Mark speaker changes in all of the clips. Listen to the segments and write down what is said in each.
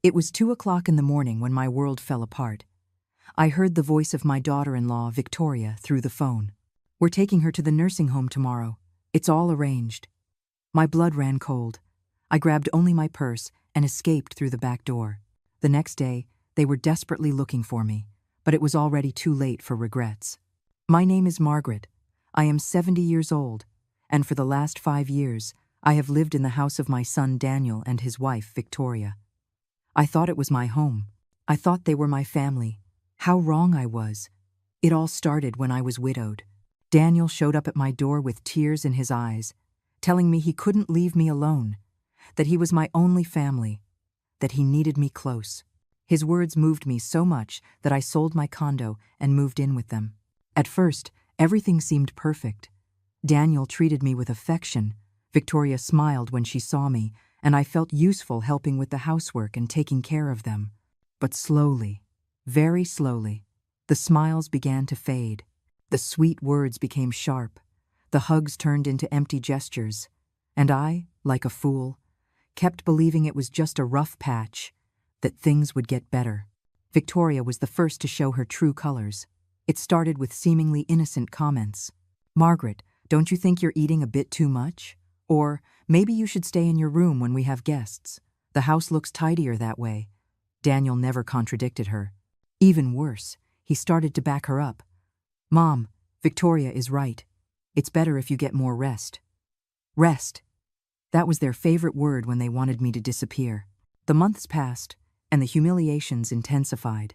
Speaker 1: It was 2 o'clock in the morning when my world fell apart. I heard the voice of my daughter-in-law, Victoria, through the phone. "We're taking her to the nursing home tomorrow. It's all arranged." My blood ran cold. I grabbed only my purse and escaped through the back door. The next day, they were desperately looking for me, but it was already too late for regrets. My name is Margaret. I am 70 years old, and for the last 5 years, I have lived in the house of my son Daniel and his wife Victoria. I thought it was my home. I thought they were my family. How wrong I was. It all started when I was widowed. Daniel showed up at my door with tears in his eyes, telling me he couldn't leave me alone, that he was my only family, that he needed me close. His words moved me so much that I sold my condo and moved in with them. At first, everything seemed perfect. Daniel treated me with affection. Victoria smiled when she saw me, and I felt useful helping with the housework and taking care of them. But slowly, very slowly, the smiles began to fade. The sweet words became sharp. The hugs turned into empty gestures. And I, like a fool, kept believing it was just a rough patch, that things would get better. Victoria was the first to show her true colors. It started with seemingly innocent comments. "Margaret, don't you think you're eating a bit too much? Or, maybe you should stay in your room when we have guests. The house looks tidier that way." Daniel never contradicted her. Even worse, he started to back her up. "Mom, Victoria is right. It's better if you get more rest." Rest. That was their favorite word when they wanted me to disappear. The months passed, and the humiliations intensified.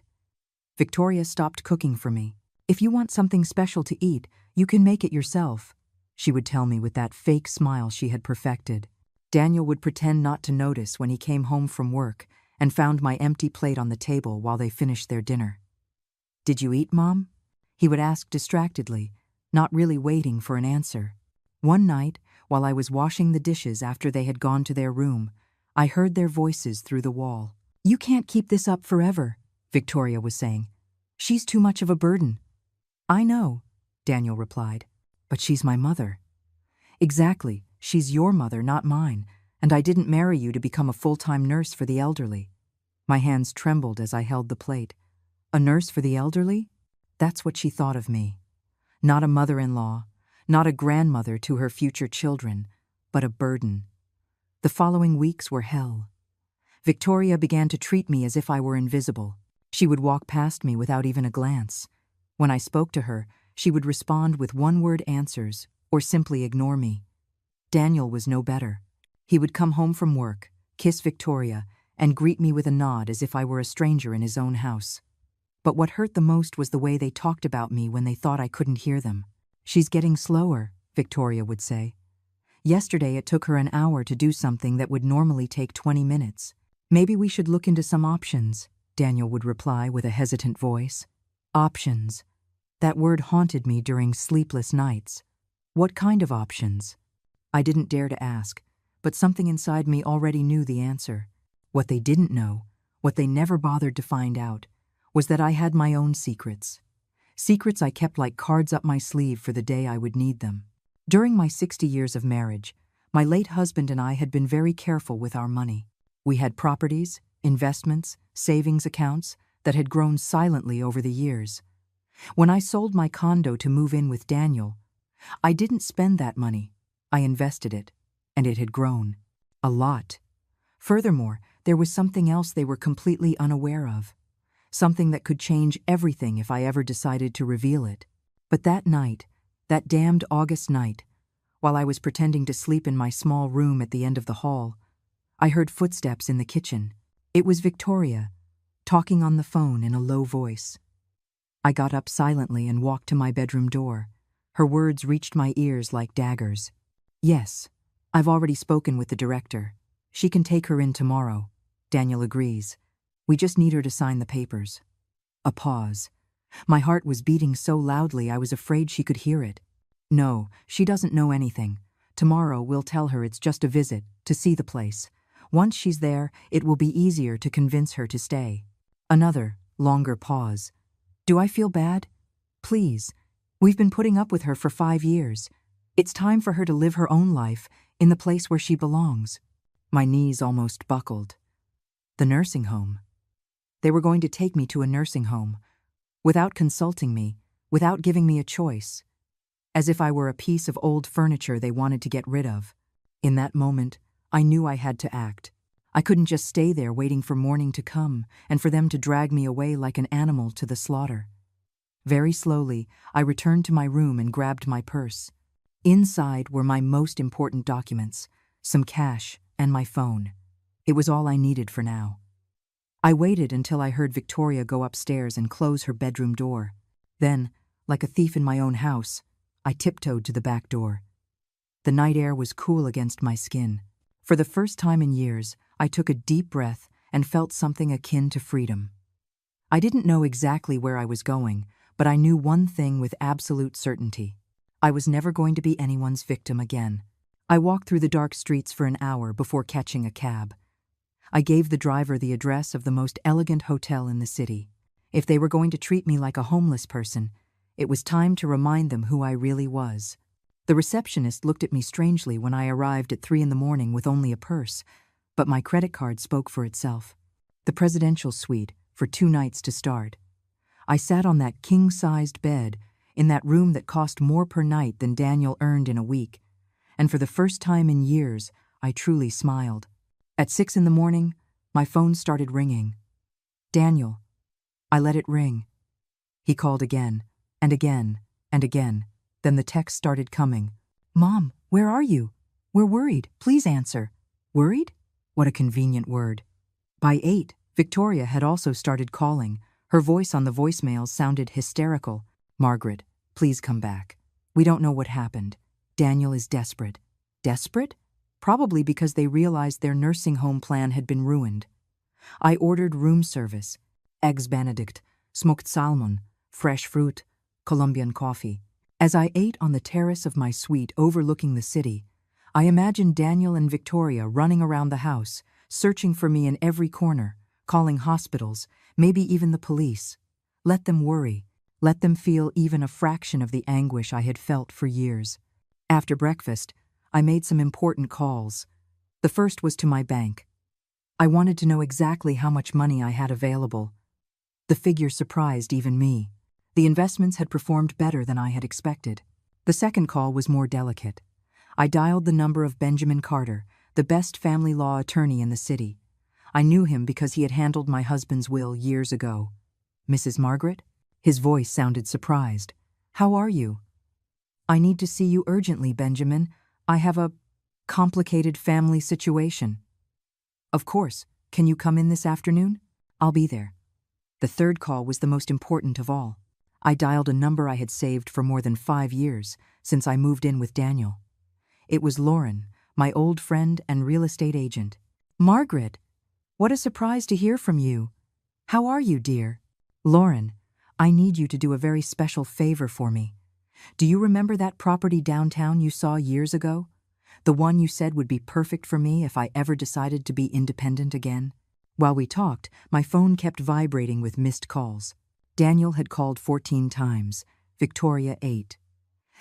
Speaker 1: Victoria stopped cooking for me. "If you want something special to eat, you can make it yourself," she would tell me with that fake smile she had perfected. Daniel would pretend not to notice when he came home from work and found my empty plate on the table while they finished their dinner. "Did you eat, Mom?" he would ask distractedly, not really waiting for an answer. One night, while I was washing the dishes after they had gone to their room, I heard their voices through the wall. "You can't keep this up forever," Victoria was saying. "She's too much of a burden." "I know," Daniel replied, "but she's my mother." "Exactly, she's your mother, not mine, and I didn't marry you to become a full-time nurse for the elderly." My hands trembled as I held the plate. A nurse for the elderly? That's what she thought of me. Not a mother-in-law, not a grandmother to her future children, but a burden. The following weeks were hell. Victoria began to treat me as if I were invisible. She would walk past me without even a glance. When I spoke to her, she would respond with one-word answers or simply ignore me. Daniel was no better. He would come home from work, kiss Victoria, and greet me with a nod as if I were a stranger in his own house. But what hurt the most was the way they talked about me when they thought I couldn't hear them. "She's getting slower," Victoria would say. "Yesterday it took her an hour to do something that would normally take 20 minutes. Maybe we should look into some options," Daniel would reply with a hesitant voice. Options. That word haunted me during sleepless nights. What kind of options? I didn't dare to ask, but something inside me already knew the answer. What they didn't know, what they never bothered to find out, was that I had my own secrets. Secrets I kept like cards up my sleeve for the day I would need them. During my 60 years of marriage, my late husband and I had been very careful with our money. We had properties, investments, savings accounts that had grown silently over the years. When I sold my condo to move in with Daniel, I didn't spend that money. I invested it, and it had grown. A lot. Furthermore, there was something else they were completely unaware of. Something that could change everything if I ever decided to reveal it. But that night, that damned August night, while I was pretending to sleep in my small room at the end of the hall, I heard footsteps in the kitchen. It was Victoria, talking on the phone in a low voice. I got up silently and walked to my bedroom door. Her words reached my ears like daggers. "Yes, I've already spoken with the director. She can take her in tomorrow. Daniel agrees. We just need her to sign the papers." A pause. My heart was beating so loudly I was afraid she could hear it. "No, she doesn't know anything. Tomorrow we'll tell her it's just a visit, to see the place. Once she's there, it will be easier to convince her to stay." Another, longer pause. "Do I feel bad? Please. We've been putting up with her for 5 years. It's time for her to live her own life in the place where she belongs." My knees almost buckled. The nursing home. They were going to take me to a nursing home, without consulting me, without giving me a choice, as if I were a piece of old furniture they wanted to get rid of. In that moment, I knew I had to act. I couldn't just stay there waiting for morning to come and for them to drag me away like an animal to the slaughter. Very slowly, I returned to my room and grabbed my purse. Inside were my most important documents, some cash, and my phone. It was all I needed for now. I waited until I heard Victoria go upstairs and close her bedroom door. Then, like a thief in my own house, I tiptoed to the back door. The night air was cool against my skin. For the first time in years, I took a deep breath and felt something akin to freedom. I didn't know exactly where I was going, but I knew one thing with absolute certainty. I was never going to be anyone's victim again. I walked through the dark streets for an hour before catching a cab. I gave the driver the address of the most elegant hotel in the city. If they were going to treat me like a homeless person, it was time to remind them who I really was. The receptionist looked at me strangely when I arrived at 3 a.m. with only a purse, but my credit card spoke for itself. The presidential suite, for 2 nights to start. I sat on that king-sized bed, in that room that cost more per night than Daniel earned in a week, and for the first time in years, I truly smiled. At 6 a.m, my phone started ringing. Daniel. I let it ring. He called again, and again, and again. Then the text started coming. Mom, where are you? We're worried. Please answer. Worried? What a convenient word. By 8, Victoria had also started calling. Her voice on the voicemails sounded hysterical. Margaret, please come back. We don't know what happened. Daniel is desperate. Desperate? Probably because they realized their nursing home plan had been ruined. I ordered room service, eggs Benedict, smoked salmon, fresh fruit, Colombian coffee. As I ate on the terrace of my suite overlooking the city, I imagined Daniel and Victoria running around the house, searching for me in every corner, calling hospitals, maybe even the police. Let them worry. Let them feel even a fraction of the anguish I had felt for years. After breakfast, I made some important calls. The first was to my bank. I wanted to know exactly how much money I had available. The figure surprised even me. The investments had performed better than I had expected. The second call was more delicate. I dialed the number of Benjamin Carter, the best family law attorney in the city. I knew him because he had handled my husband's will years ago. Mrs. Margaret? His voice sounded surprised. How are you? I need to see you urgently, Benjamin. I have a complicated family situation. Of course. Can you come in this afternoon? I'll be there. The third call was the most important of all. I dialed a number I had saved for more than 5 years, since I moved in with Daniel. It was Lauren, my old friend and real estate agent. Margaret, what a surprise to hear from you. How are you, dear? Lauren, I need you to do a very special favor for me. Do you remember that property downtown you saw years ago? The one you said would be perfect for me if I ever decided to be independent again? While we talked, my phone kept vibrating with missed calls. Daniel had called 14 times, Victoria 8.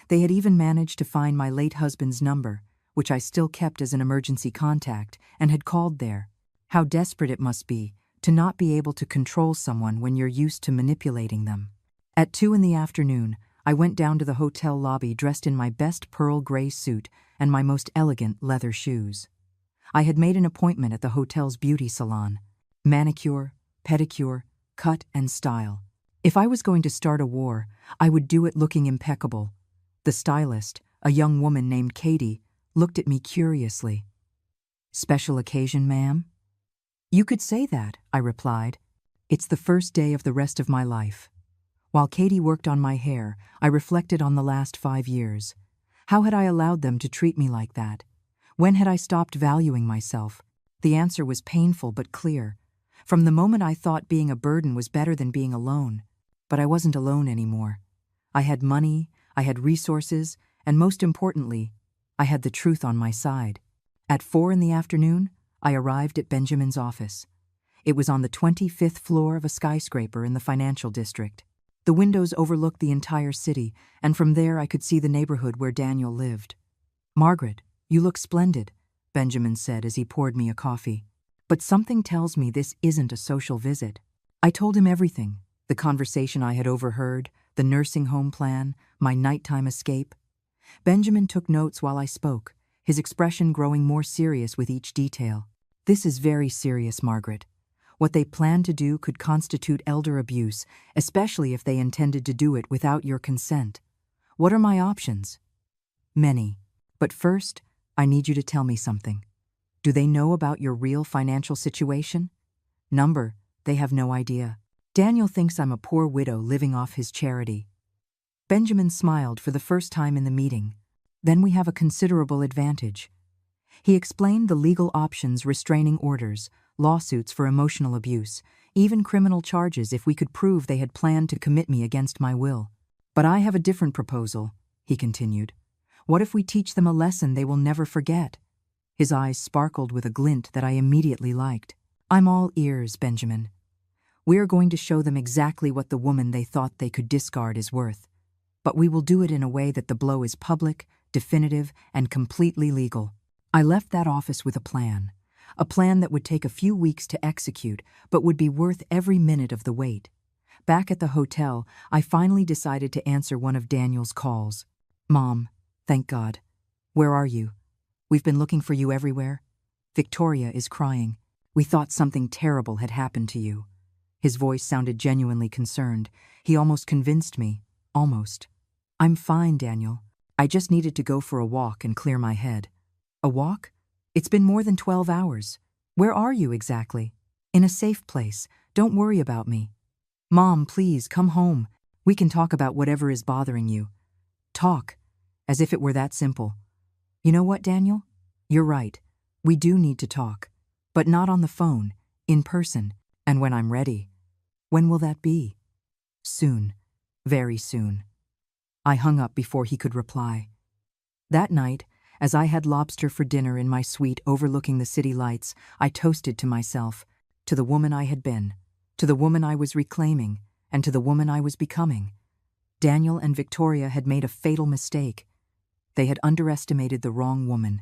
Speaker 1: They had even managed to find my late husband's number, which I still kept as an emergency contact, and had called there. How desperate it must be to not be able to control someone when you're used to manipulating them. At 2 in the afternoon, I went down to the hotel lobby dressed in my best pearl gray suit and my most elegant leather shoes. I had made an appointment at the hotel's beauty salon. Manicure, pedicure, cut and style. If I was going to start a war, I would do it looking impeccable. The stylist, a young woman named Katie, looked at me curiously. Special occasion, ma'am? You could say that, I replied. It's the first day of the rest of my life. While Katie worked on my hair, I reflected on the last 5 years. How had I allowed them to treat me like that? When had I stopped valuing myself? The answer was painful but clear. From the moment I thought being a burden was better than being alone. But I wasn't alone anymore. I had money, I had resources, and most importantly, I had the truth on my side. At 4 in the afternoon, I arrived at Benjamin's office. It was on the 25th floor of a skyscraper in the financial district. The windows overlooked the entire city, and from there I could see the neighborhood where Daniel lived. Margaret, you look splendid, Benjamin said as he poured me a coffee. But something tells me this isn't a social visit. I told him everything, the conversation I had overheard, the nursing home plan, my nighttime escape. Benjamin took notes while I spoke, his expression growing more serious with each detail. This is very serious, Margaret. What they plan to do could constitute elder abuse, especially if they intended to do it without your consent. What are my options? Many. But first, I need you to tell me something. Do they know about your real financial situation? Number, they have no idea. Daniel thinks I'm a poor widow living off his charity. Benjamin smiled for the first time in the meeting. Then we have a considerable advantage. He explained the legal options: restraining orders, lawsuits for emotional abuse, even criminal charges if we could prove they had planned to commit me against my will. But I have a different proposal, he continued. What if we teach them a lesson they will never forget? His eyes sparkled with a glint that I immediately liked. I'm all ears, Benjamin. We are going to show them exactly what the woman they thought they could discard is worth. But we will do it in a way that the blow is public, definitive, and completely legal. I left that office with a plan that would take a few weeks to execute, but would be worth every minute of the wait. Back at the hotel, I finally decided to answer one of Daniel's calls. Mom, thank God. Where are you? We've been looking for you everywhere. Victoria is crying. We thought something terrible had happened to you. His voice sounded genuinely concerned. He almost convinced me. Almost. I'm fine, Daniel. I just needed to go for a walk and clear my head. A walk? It's been more than 12 hours. Where are you exactly? In a safe place. Don't worry about me. Mom, please, come home. We can talk about whatever is bothering you. Talk. As if it were that simple. You know what, Daniel? You're right. We do need to talk. But not on the phone, in person, and when I'm ready. When will that be? Soon. Very soon. I hung up before he could reply. That night, as I had lobster for dinner in my suite overlooking the city lights, I toasted to myself, to the woman I had been, to the woman I was reclaiming, and to the woman I was becoming. Daniel and Victoria had made a fatal mistake. They had underestimated the wrong woman.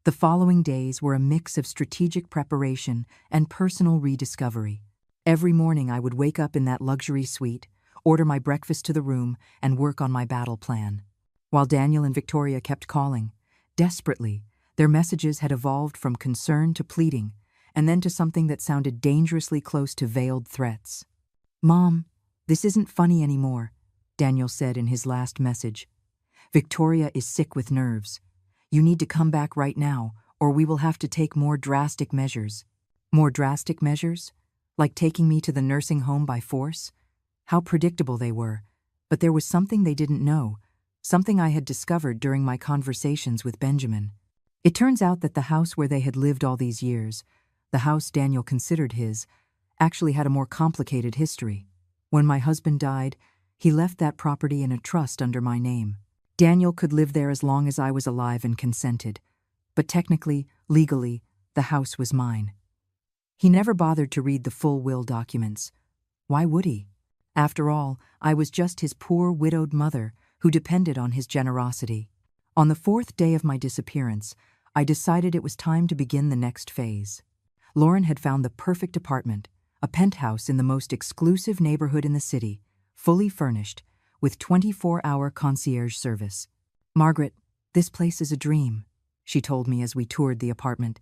Speaker 1: The following days were a mix of strategic preparation and personal rediscovery. Every morning I would wake up in that luxury suite, order my breakfast to the room, and work on my battle plan. While Daniel and Victoria kept calling, desperately, their messages had evolved from concern to pleading, and then to something that sounded dangerously close to veiled threats. Mom, this isn't funny anymore, Daniel said in his last message. Victoria is sick with nerves. You need to come back right now, or we will have to take more drastic measures. More drastic measures? Like taking me to the nursing home by force? How predictable they were. But there was something they didn't know, something I had discovered during my conversations with Benjamin. It turns out that the house where they had lived all these years, the house Daniel considered his, actually had a more complicated history. When my husband died, he left that property in a trust under my name. Daniel could live there as long as I was alive and consented, but technically, legally, the house was mine. He never bothered to read the full will documents. Why would he? After all, I was just his poor widowed mother who depended on his generosity. On the 4th day of my disappearance, I decided it was time to begin the next phase. Lauren had found the perfect apartment, a penthouse in the most exclusive neighborhood in the city, fully furnished, with 24-hour concierge service. Margaret, this place is a dream, she told me as we toured the apartment.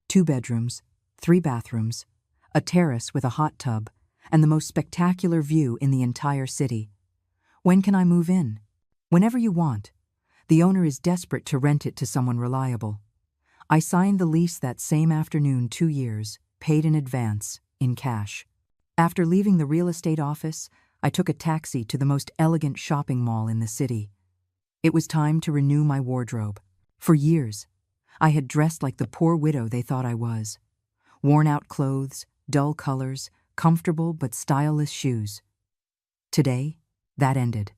Speaker 1: 2 bedrooms, 3 bathrooms, a terrace with a hot tub, and the most spectacular view in the entire city. When can I move in? Whenever you want. The owner is desperate to rent it to someone reliable. I signed the lease that same afternoon, 2 years, paid in advance, in cash. After leaving the real estate office, I took a taxi to the most elegant shopping mall in the city. It was time to renew my wardrobe. For years, I had dressed like the poor widow they thought I was. Worn-out clothes, dull colors, comfortable but styleless shoes. Today, that ended.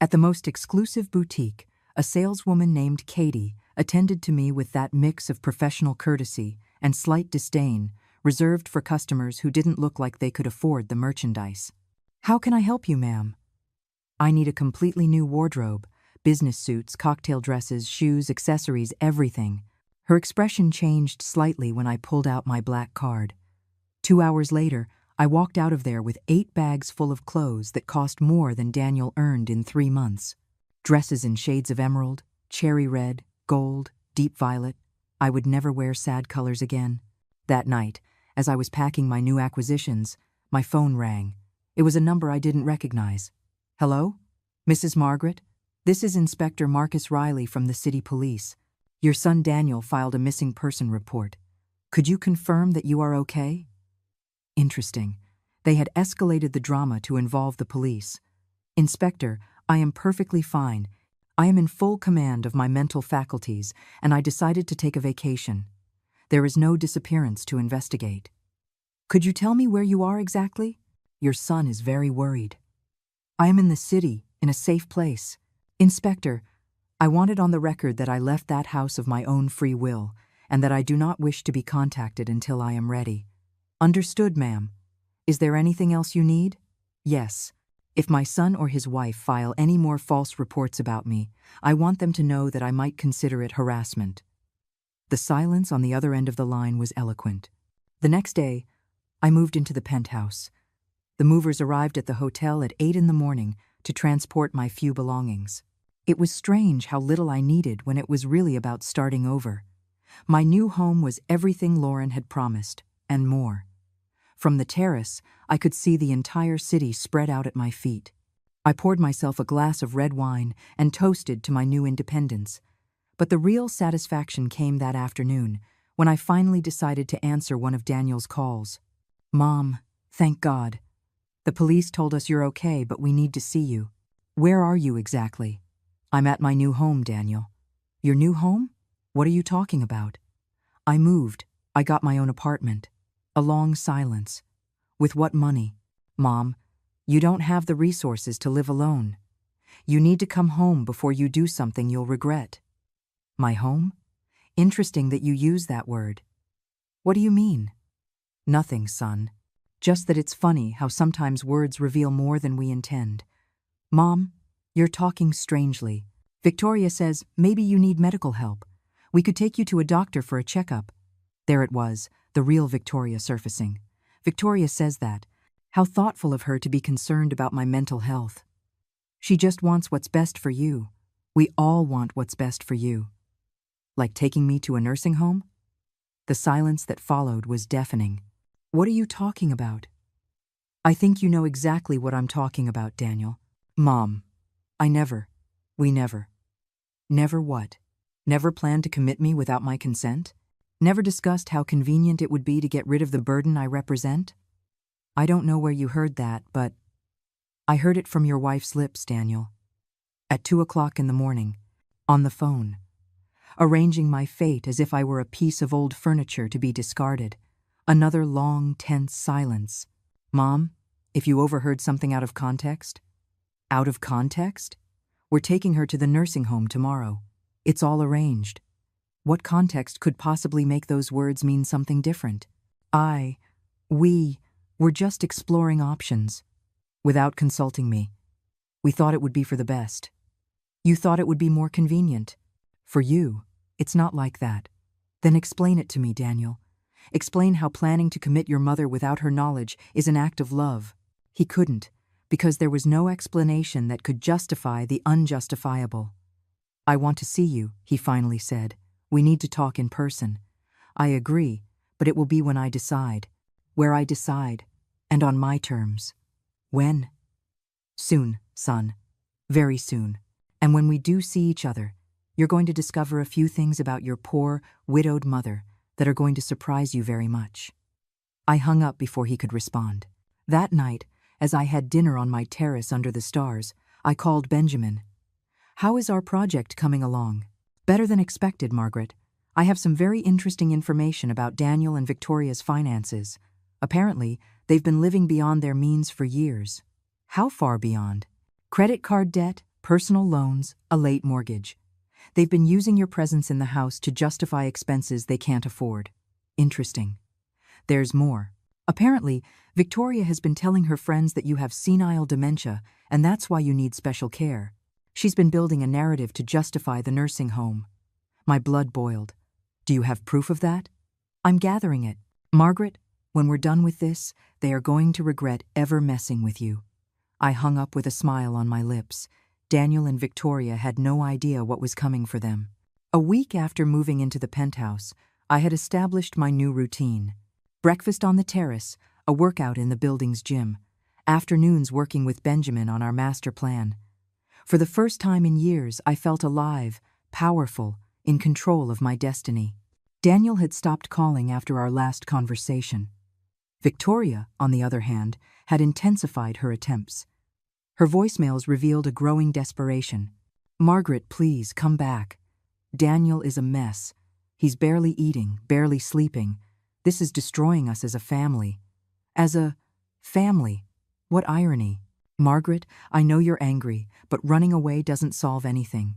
Speaker 1: At the most exclusive boutique, a saleswoman named Katie attended to me with that mix of professional courtesy and slight disdain reserved for customers who didn't look like they could afford the merchandise. How can I help you, ma'am? I need a completely new wardrobe, business suits, cocktail dresses, shoes, accessories, everything. Her expression changed slightly when I pulled out my black card. 2 hours later, I walked out of there with 8 bags full of clothes that cost more than Daniel earned in 3 months. Dresses in shades of emerald, cherry red, gold, deep violet. I would never wear sad colors again. That night, as I was packing my new acquisitions, my phone rang. It was a number I didn't recognize. Hello? Mrs. Margaret? This is Inspector Marcus Riley from the city police. Your son Daniel filed a missing person report. Could you confirm that you are okay? Interesting. They had escalated the drama to involve the police. Inspector, I am perfectly fine. I am in full command of my mental faculties, and I decided to take a vacation. There is no disappearance to investigate. Could you tell me where you are exactly? Your son is very worried. I am in the city, in a safe place. Inspector, I want it on the record that I left that house of my own free will, and that I do not wish to be contacted until I am ready. Understood, ma'am. Is there anything else you need? Yes. If my son or his wife file any more false reports about me, I want them to know that I might consider it harassment. The silence on the other end of the line was eloquent. The next day, I moved into the penthouse. The movers arrived at the hotel at 8 in the morning to transport my few belongings. It was strange how little I needed when it was really about starting over. My new home was everything Lauren had promised, and more. From the terrace, I could see the entire city spread out at my feet. I poured myself a glass of red wine and toasted to my new independence. But the real satisfaction came that afternoon, when I finally decided to answer one of Daniel's calls. Mom, thank God. The police told us you're okay, but we need to see you. Where are you exactly? I'm at my new home, Daniel. Your new home? What are you talking about? I moved. I got my own apartment. A long silence. With what money? Mom, you don't have the resources to live alone. You need to come home before you do something you'll regret. My home? Interesting that you use that word. What do you mean? Nothing, son. Just that it's funny how sometimes words reveal more than we intend. Mom, you're talking strangely. Victoria says maybe you need medical help. We could take you to a doctor for a checkup. There it was, the real Victoria surfacing. Victoria says that. How thoughtful of her to be concerned about my mental health. She just wants what's best for you. We all want what's best for you. Like taking me to a nursing home? The silence that followed was deafening. What are you talking about? I think you know exactly what I'm talking about, Daniel. Mom, we never. Never what? Never planned to commit me without my consent? Never discussed how convenient it would be to get rid of the burden I represent? I don't know where you heard that, but I heard it from your wife's lips, Daniel. At 2 o'clock in the morning, on the phone, arranging my fate as if I were a piece of old furniture to be discarded. Another long, tense silence. Mom, if you overheard something out of context? Out of context? We're taking her to the nursing home tomorrow. It's all arranged. What context could possibly make those words mean something different? We were just exploring options. Without consulting me. We thought it would be for the best. You thought it would be more convenient. For you, it's not like that. Then explain it to me, Daniel. Explain how planning to commit your mother without her knowledge is an act of love. He couldn't, because there was no explanation that could justify the unjustifiable. I want to see you, he finally said. We need to talk in person. I agree, but it will be when I decide. Where I decide. And on my terms. When? Soon, son. Very soon. And when we do see each other, you're going to discover a few things about your poor, widowed mother that are going to surprise you very much. I hung up before he could respond. That night, as I had dinner on my terrace under the stars, I called Benjamin. How is our project coming along? Better than expected, Margaret. I have some very interesting information about Daniel and Victoria's finances. Apparently, they've been living beyond their means for years. How far beyond? Credit card debt, personal loans, a late mortgage. They've been using your presence in the house to justify expenses they can't afford. Interesting. There's more. Apparently, Victoria has been telling her friends that you have senile dementia, and that's why you need special care. She's been building a narrative to justify the nursing home. My blood boiled. Do you have proof of that? I'm gathering it. Margaret, When we're done with this, they are going to regret ever messing with you." I hung up with a smile on my lips. Daniel and Victoria had no idea what was coming for them. A week after moving into the penthouse, I had established my new routine. Breakfast on the terrace, a workout in the building's gym, afternoons working with Benjamin on our master plan. For the first time in years, I felt alive, powerful, in control of my destiny. Daniel had stopped calling after our last conversation. Victoria, on the other hand, had intensified her attempts. Her voicemails revealed a growing desperation. "Margaret, please, come back. Daniel is a mess. He's barely eating, barely sleeping. This is destroying us as a family." As a family? What irony. "Margaret, I know you're angry, but running away doesn't solve anything.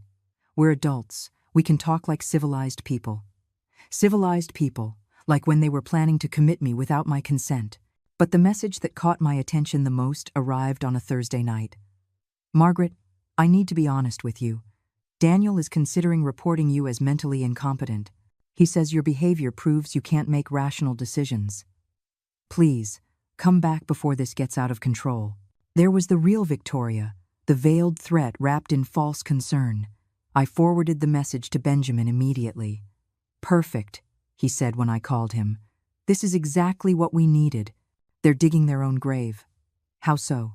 Speaker 1: We're adults. We can talk like civilized people." Civilized people, like when they were planning to commit me without my consent. But the message that caught my attention the most arrived on a Thursday night. "Margaret, I need to be honest with you. Daniel is considering reporting you as mentally incompetent. He says your behavior proves you can't make rational decisions. Please, come back before this gets out of control." There was the real Victoria, the veiled threat wrapped in false concern. I forwarded the message to Benjamin immediately. "Perfect," he said when I called him. "This is exactly what we needed. They're digging their own grave." "How so?"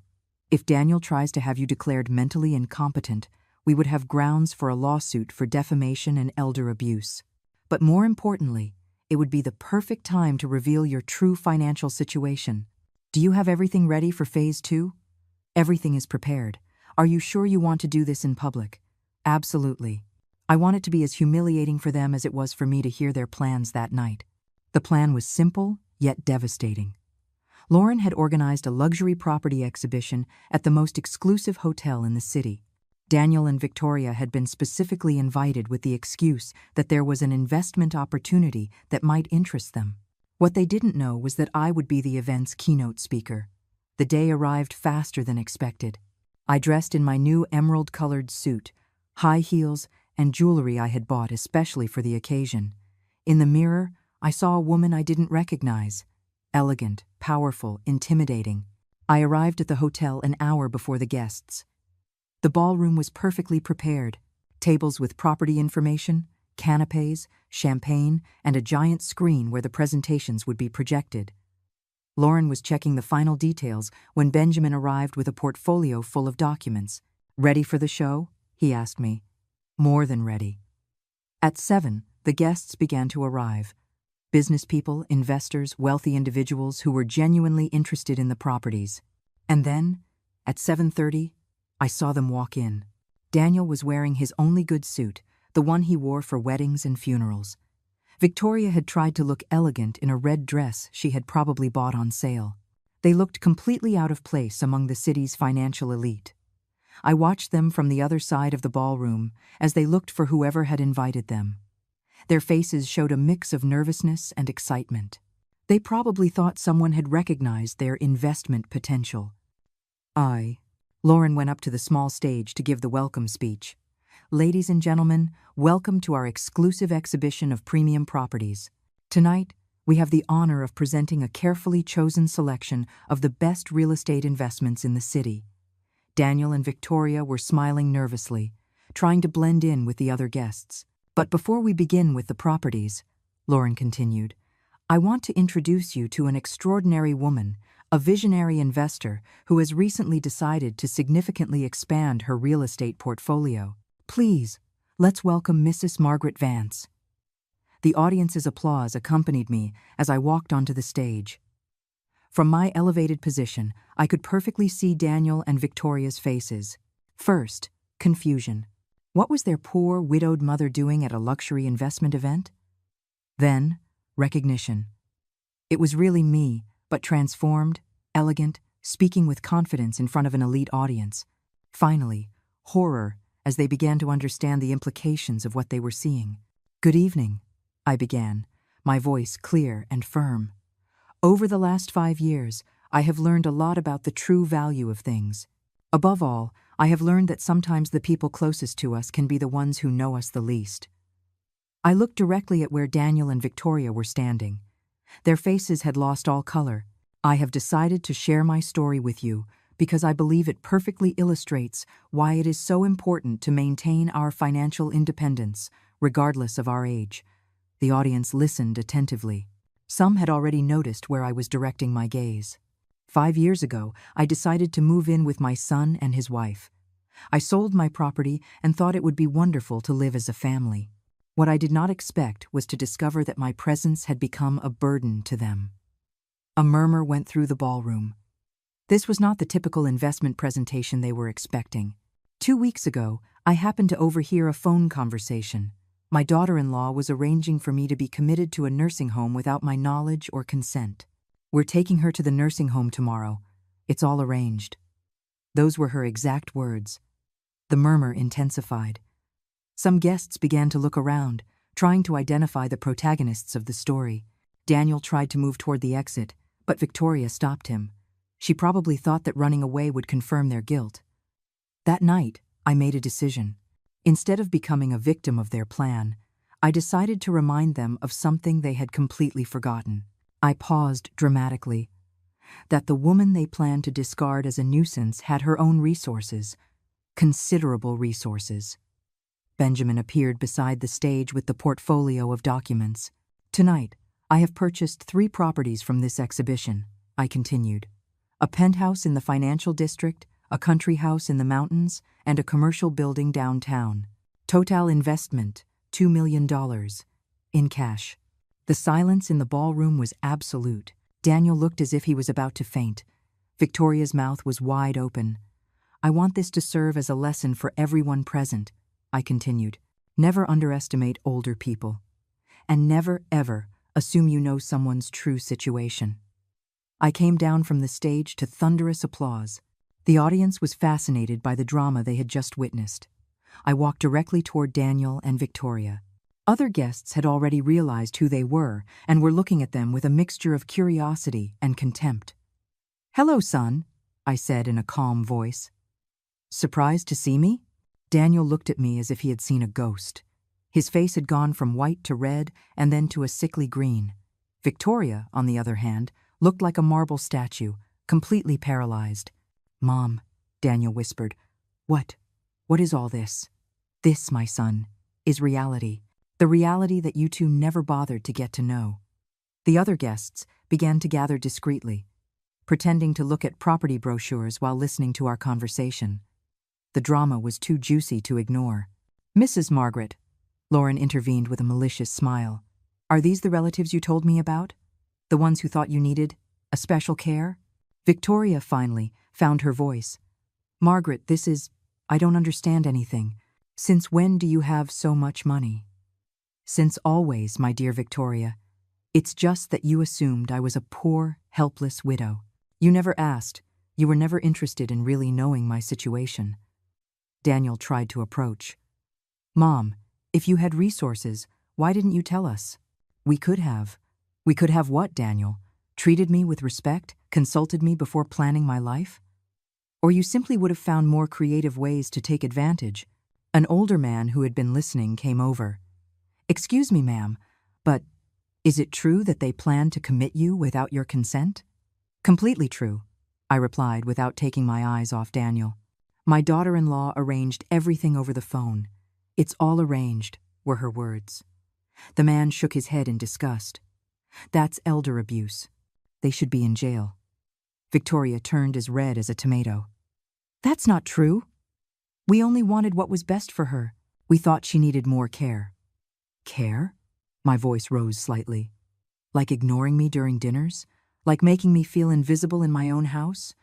Speaker 1: "If Daniel tries to have you declared mentally incompetent, we would have grounds for a lawsuit for defamation and elder abuse. But more importantly, it would be the perfect time to reveal your true financial situation. Do you have everything ready for phase 2? "Everything is prepared. Are you sure you want to do this in public?" "Absolutely. I want it to be as humiliating for them as it was for me to hear their plans that night." The plan was simple, yet devastating. Lauren had organized a luxury property exhibition at the most exclusive hotel in the city. Daniel and Victoria had been specifically invited with the excuse that there was an investment opportunity that might interest them. What they didn't know was that I would be the event's keynote speaker. The day arrived faster than expected. I dressed in my new emerald-colored suit, high heels, and jewelry I had bought especially for the occasion. In the mirror, I saw a woman I didn't recognize. Elegant, powerful, intimidating. I arrived at the hotel an hour before the guests. The ballroom was perfectly prepared. Tables with property information, canapes, champagne, and a giant screen where the presentations would be projected. Lauren was checking the final details when Benjamin arrived with a portfolio full of documents. "Ready for the show?" he asked me. "More than ready." At 7, the guests began to arrive. Business people, investors, wealthy individuals who were genuinely interested in the properties. And then, at 7:30, I saw them walk in. Daniel was wearing his only good suit, the one he wore for weddings and funerals. Victoria had tried to look elegant in a red dress she had probably bought on sale. They looked completely out of place among the city's financial elite. I watched them from the other side of the ballroom as they looked for whoever had invited them. Their faces showed a mix of nervousness and excitement. They probably thought someone had recognized their investment potential. Lauren went up to the small stage to give the welcome speech. "Ladies and gentlemen, welcome to our exclusive exhibition of premium properties. Tonight, we have the honor of presenting a carefully chosen selection of the best real estate investments in the city." Daniel and Victoria were smiling nervously, trying to blend in with the other guests. "But before we begin with the properties," Lauren continued, "I want to introduce you to an extraordinary woman, a visionary investor who has recently decided to significantly expand her real estate portfolio. Please, let's welcome Mrs. Margaret Vance." The audience's applause accompanied me as I walked onto the stage. From my elevated position, I could perfectly see Daniel and Victoria's faces. First, confusion. What was their poor, widowed mother doing at a luxury investment event? Then, recognition. It was really me, but transformed, elegant, speaking with confidence in front of an elite audience. Finally, horror, as they began to understand the implications of what they were seeing. "Good evening," I began, my voice clear and firm. "Over the last 5 years, I have learned a lot about the true value of things. Above all, I have learned that sometimes the people closest to us can be the ones who know us the least." I looked directly at where Daniel and Victoria were standing. Their faces had lost all color. I have decided to share my story with you because I believe it perfectly illustrates why it is so important to maintain our financial independence, regardless of our age. The audience listened attentively. Some had already noticed where I was directing my gaze. 5 years ago, I decided to move in with my son and his wife. I sold my property and thought it would be wonderful to live as a family. What I did not expect was to discover that my presence had become a burden to them. A murmur went through the ballroom. This was not the typical investment presentation they were expecting. 2 weeks ago, I happened to overhear a phone conversation. My daughter-in-law was arranging for me to be committed to a nursing home without my knowledge or consent. "We're taking her to the nursing home tomorrow. It's all arranged." Those were her exact words. The murmur intensified. Some guests began to look around, trying to identify the protagonists of the story. Daniel tried to move toward the exit, but Victoria stopped him. She probably thought that running away would confirm their guilt. That night, I made a decision. Instead of becoming a victim of their plan, I decided to remind them of something they had completely forgotten. I paused dramatically. That the woman they planned to discard as a nuisance had her own resources, considerable resources. Benjamin appeared beside the stage with the portfolio of documents. "Tonight, I have purchased 3 properties from this exhibition," I continued. "A penthouse in the financial district, a country house in the mountains, and a commercial building downtown. Total investment, $2 million. In cash." The silence in the ballroom was absolute. Daniel looked as if he was about to faint. Victoria's mouth was wide open. "I want this to serve as a lesson for everyone present," I continued. "Never underestimate older people. And never, ever assume you know someone's true situation." I came down from the stage to thunderous applause. The audience was fascinated by the drama they had just witnessed. I walked directly toward Daniel and Victoria. Other guests had already realized who they were and were looking at them with a mixture of curiosity and contempt. "Hello, son," I said in a calm voice. "Surprised to see me?" Daniel looked at me as if he had seen a ghost. His face had gone from white to red and then to a sickly green. Victoria, on the other hand, looked like a marble statue, completely paralyzed. "Mom," Daniel whispered, What is all this?" "This, my son, is reality. The reality that you two never bothered to get to know." The other guests began to gather discreetly, pretending to look at property brochures while listening to our conversation. The drama was too juicy to ignore. "Mrs. Margaret," Lauren intervened with a malicious smile, "are these the relatives you told me about? The ones who thought you needed a special care?" Victoria finally found her voice. "Margaret, I don't understand anything. Since when do you have so much money?" "Since always, my dear Victoria. It's just that you assumed I was a poor, helpless widow. You never asked. You were never interested in really knowing my situation." Daniel tried to approach. "Mom, if you had resources, why didn't you tell us?" "We could have." "We could have what, Daniel? Treated me with respect, consulted me before planning my life? Or you simply would have found more creative ways to take advantage." An older man who had been listening came over. "Excuse me, ma'am, but is it true that they planned to commit you without your consent?" "Completely true," I replied without taking my eyes off Daniel. "My daughter-in-law arranged everything over the phone. It's all arranged," were her words. The man shook his head in disgust. "That's elder abuse. They should be in jail." Victoria turned as red as a tomato. "That's not true. We only wanted what was best for her. We thought she needed more care." "Care?" My voice rose slightly. "Like ignoring me during dinners? Like making me feel invisible in my own house?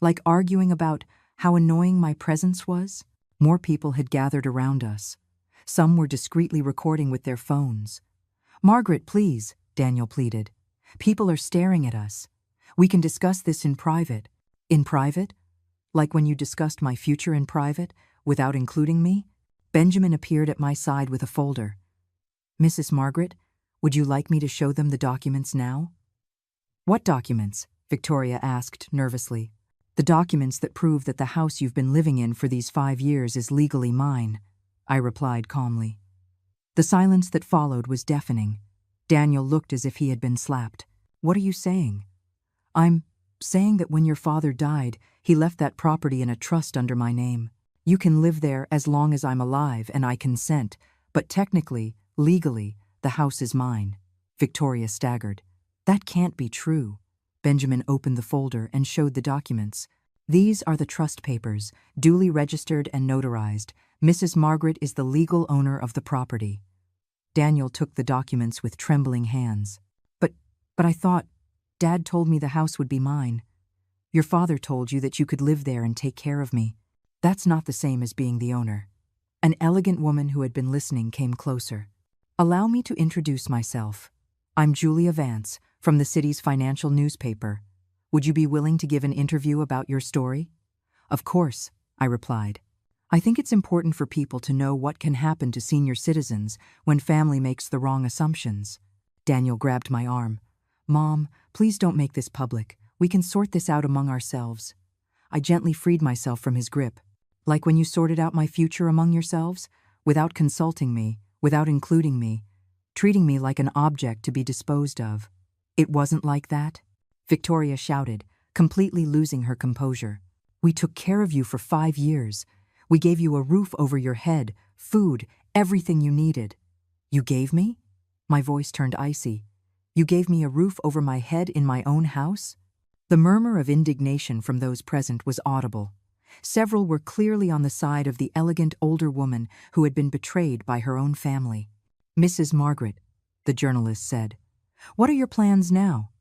Speaker 1: Like arguing about how annoying my presence was?" More people had gathered around us. Some were discreetly recording with their phones. "Margaret, please," Daniel pleaded. "People are staring at us. We can discuss this in private." "In private? Like when you discussed my future in private, without including me?" Benjamin appeared at my side with a folder. "Mrs. Margaret, would you like me to show them the documents now?" "What documents?" Victoria asked nervously. "The documents that prove that the house you've been living in for these 5 years is legally mine," I replied calmly. The silence that followed was deafening. Daniel looked as if he had been slapped. What are you saying? I'm saying that when your father died, he left that property in a trust under my name. You can live there as long as I'm alive and I consent, but technically, legally, the house is mine. Victoria staggered. That can't be true. Benjamin opened the folder and showed the documents. These are the trust papers, duly registered and notarized. Mrs. Margaret is the legal owner of the property. Daniel took the documents with trembling hands. But I thought, Dad told me the house would be mine. Your father told you that you could live there and take care of me. That's not the same as being the owner. An elegant woman who had been listening came closer. Allow me to introduce myself. I'm Julia Vance, from the city's financial newspaper. Would you be willing to give an interview about your story? Of course, I replied. I think it's important for people to know what can happen to senior citizens when family makes the wrong assumptions. Daniel grabbed my arm. Mom, please don't make this public. We can sort this out among ourselves. I gently freed myself from his grip. Like when you sorted out my future among yourselves, without consulting me, without including me, treating me like an object to be disposed of. It wasn't like that? Victoria shouted, completely losing her composure. We took care of you for 5 years. We gave you a roof over your head, food, everything you needed. You gave me? My voice turned icy. You gave me a roof over my head in my own house? The murmur of indignation from those present was audible. Several were clearly on the side of the elegant older woman who had been betrayed by her own family. Mrs. Margaret, the journalist said, what are your plans now?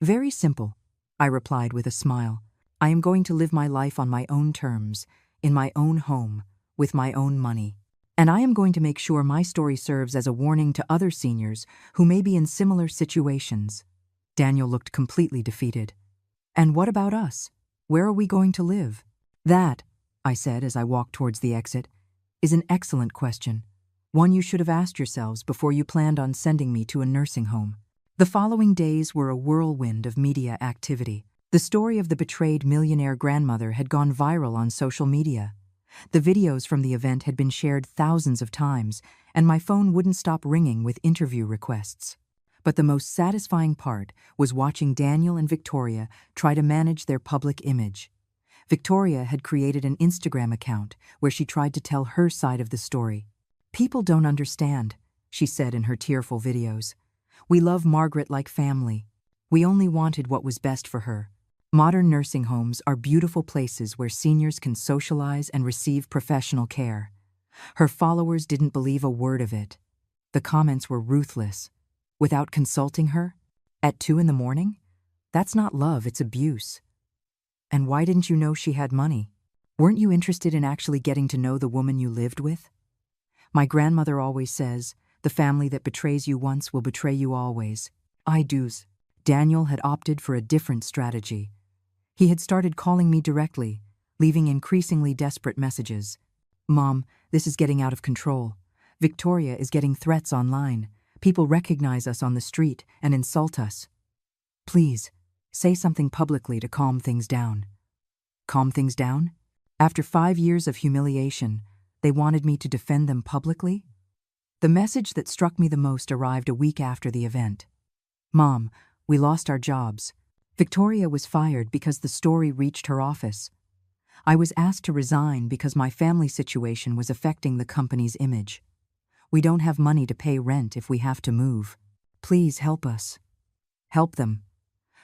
Speaker 1: Very simple, I replied with a smile. I am going to live my life on my own terms, in my own home, with my own money. And I am going to make sure my story serves as a warning to other seniors who may be in similar situations. Daniel looked completely defeated. And what about us? Where are we going to live? That, I said as I walked towards the exit, is an excellent question. One you should have asked yourselves before you planned on sending me to a nursing home. The following days were a whirlwind of media activity. The story of the betrayed millionaire grandmother had gone viral on social media. The videos from the event had been shared thousands of times, and my phone wouldn't stop ringing with interview requests. But the most satisfying part was watching Daniel and Victoria try to manage their public image. Victoria had created an Instagram account where she tried to tell her side of the story. People don't understand, she said in her tearful videos. We love Margaret like family. We only wanted what was best for her. Modern nursing homes are beautiful places where seniors can socialize and receive professional care. Her followers didn't believe a word of it. The comments were ruthless. Without consulting her? At 2 a.m? That's not love, it's abuse. And why didn't you know she had money? Weren't you interested in actually getting to know the woman you lived with? My grandmother always says, the family that betrays you once will betray you always. I do's. Daniel had opted for a different strategy. He had started calling me directly, leaving increasingly desperate messages. Mom, this is getting out of control. Victoria is getting threats online. People recognize us on the street and insult us. Please, say something publicly to calm things down. Calm things down? After 5 years of humiliation, they wanted me to defend them publicly? The message that struck me the most arrived a week after the event. Mom, we lost our jobs. Victoria was fired because the story reached her office. I was asked to resign because my family situation was affecting the company's image. We don't have money to pay rent if we have to move. Please help us. Help them.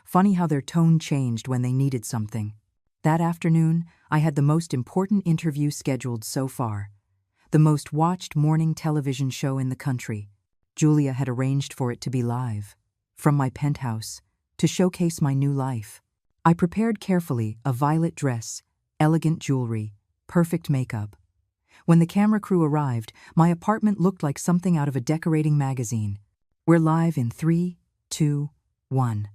Speaker 1: Funny how their tone changed when they needed something. That afternoon, I had the most important interview scheduled so far. The most watched morning television show in the country. Julia had arranged for it to be live. From my penthouse, to showcase my new life. I prepared carefully a violet dress, elegant jewelry, perfect makeup. When the camera crew arrived, my apartment looked like something out of a decorating magazine. We're live in 3, 2, 1.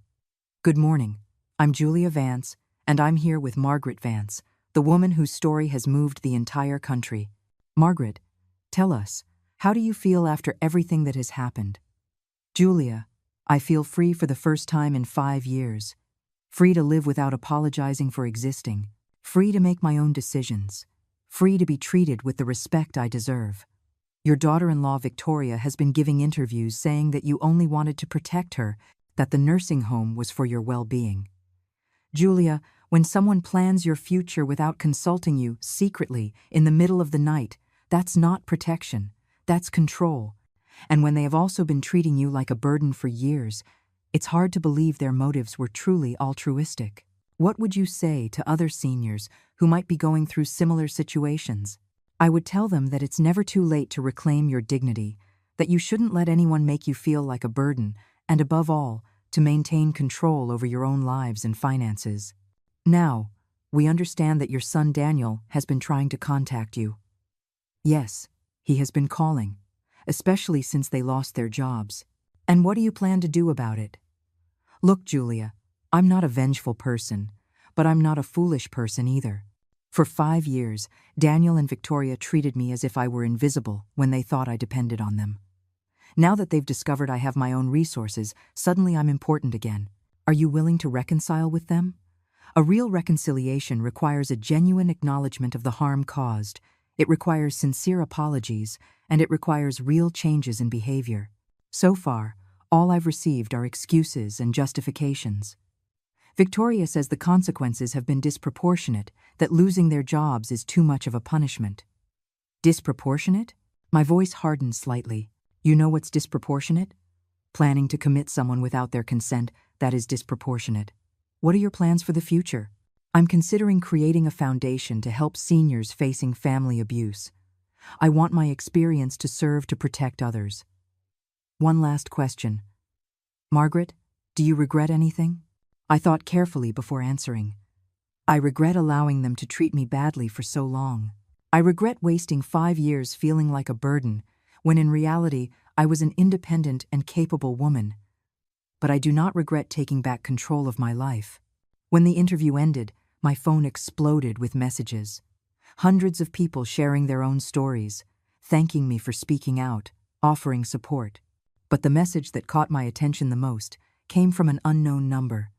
Speaker 1: Good morning. I'm Julia Vance, and I'm here with Margaret Vance, the woman whose story has moved the entire country. Margaret, tell us, how do you feel after everything that has happened? Julia, I feel free for the first time in 5 years. Free to live without apologizing for existing. Free to make my own decisions. Free to be treated with the respect I deserve. Your daughter-in-law Victoria has been giving interviews saying that you only wanted to protect her. that the nursing home was for your well-being. Julia, when someone plans your future without consulting you secretly in the middle of the night, that's not protection, that's control. And when they have also been treating you like a burden for years, it's hard to believe their motives were truly altruistic. What would you say to other seniors who might be going through similar situations? I would tell them that it's never too late to reclaim your dignity, that you shouldn't let anyone make you feel like a burden, and above all, to maintain control over your own lives and finances. Now, we understand that your son Daniel has been trying to contact you. Yes, he has been calling, especially since they lost their jobs. And what do you plan to do about it? Look, Julia, I'm not a vengeful person, but I'm not a foolish person either. For 5 years, Daniel and Victoria treated me as if I were invisible when they thought I depended on them. Now that they've discovered I have my own resources, suddenly I'm important again. Are you willing to reconcile with them? A real reconciliation requires a genuine acknowledgement of the harm caused. It requires sincere apologies, and it requires real changes in behavior. So far, all I've received are excuses and justifications. Victoria says the consequences have been disproportionate, that losing their jobs is too much of a punishment. Disproportionate? My voice hardened slightly. You know what's disproportionate? Planning to commit someone without their consent, that is disproportionate. What are your plans for the future? I'm considering creating a foundation to help seniors facing family abuse. I want my experience to serve to protect others. One last question. Margaret, do you regret anything? I thought carefully before answering. I regret allowing them to treat me badly for so long. I regret wasting 5 years feeling like a burden, when in reality I was an independent and capable woman. But I do not regret taking back control of my life. When the interview ended, my phone exploded with messages. Hundreds of people sharing their own stories, thanking me for speaking out, offering support. But the message that caught my attention the most came from an unknown number.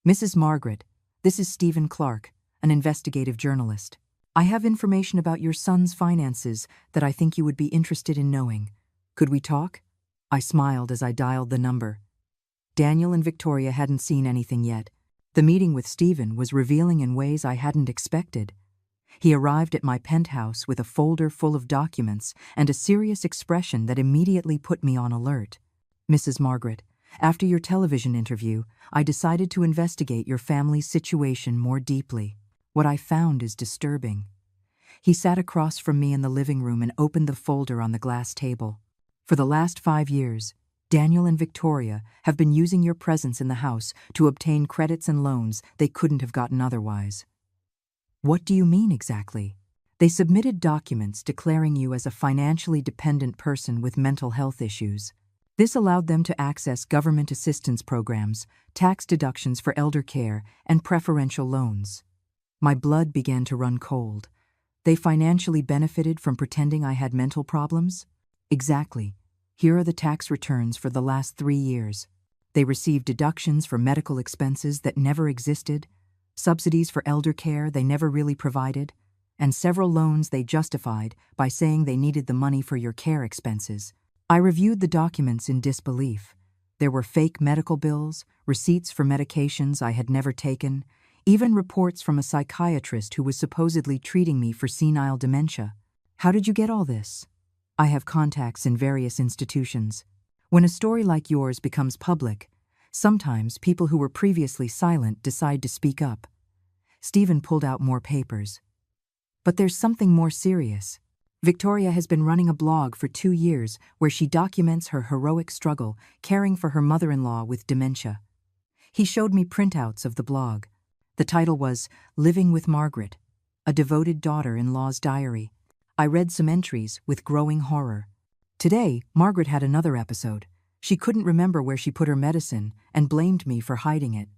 Speaker 1: Mrs. Margaret, this is Stephen Clark, an investigative journalist. I have information about your son's finances that I think you would be interested in knowing. Could we talk? I smiled as I dialed the number. Daniel and Victoria hadn't seen anything yet. The meeting with Stephen was revealing in ways I hadn't expected. He arrived at my penthouse with a folder full of documents and a serious expression that immediately put me on alert. Mrs. Margaret, after your television interview, I decided to investigate your family's situation more deeply. What I found is disturbing. He sat across from me in the living room and opened the folder on the glass table. For the last 5 years, Daniel and Victoria have been using your presence in the house to obtain credits and loans they couldn't have gotten otherwise. What do you mean exactly? They submitted documents declaring you as a financially dependent person with mental health issues. This allowed them to access government assistance programs, tax deductions for elder care, and preferential loans. My blood began to run cold. They financially benefited from pretending I had mental problems? Exactly. Here are the tax returns for the last 3 years. They received deductions for medical expenses that never existed, subsidies for elder care they never really provided, and several loans they justified by saying they needed the money for your care expenses. I reviewed the documents in disbelief. There were fake medical bills, receipts for medications I had never taken, even reports from a psychiatrist who was supposedly treating me for senile dementia. How did you get all this? I have contacts in various institutions. When a story like yours becomes public, sometimes people who were previously silent decide to speak up. Stephen pulled out more papers. But there's something more serious. Victoria has been running a blog for 2 years where she documents her heroic struggle caring for her mother-in-law with dementia. He showed me printouts of the blog. The title was Living with Margaret, a devoted daughter-in-law's diary. I read some entries with growing horror. Today, Margaret had another episode. She couldn't remember where she put her medicine and blamed me for hiding it.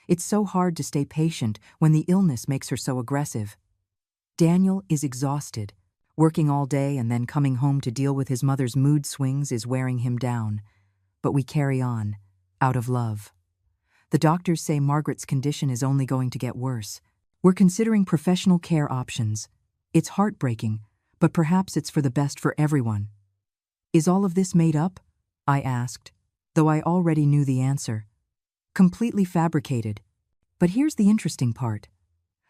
Speaker 1: It's so hard to stay patient when the illness makes her so aggressive. Daniel is exhausted. Working all day and then coming home to deal with his mother's mood swings is wearing him down. But we carry on, out of love. The doctors say Margaret's condition is only going to get worse. We're considering professional care options. It's heartbreaking, but perhaps it's for the best for everyone. Is all of this made up? I asked. though I already knew the answer. Completely fabricated. But here's the interesting part.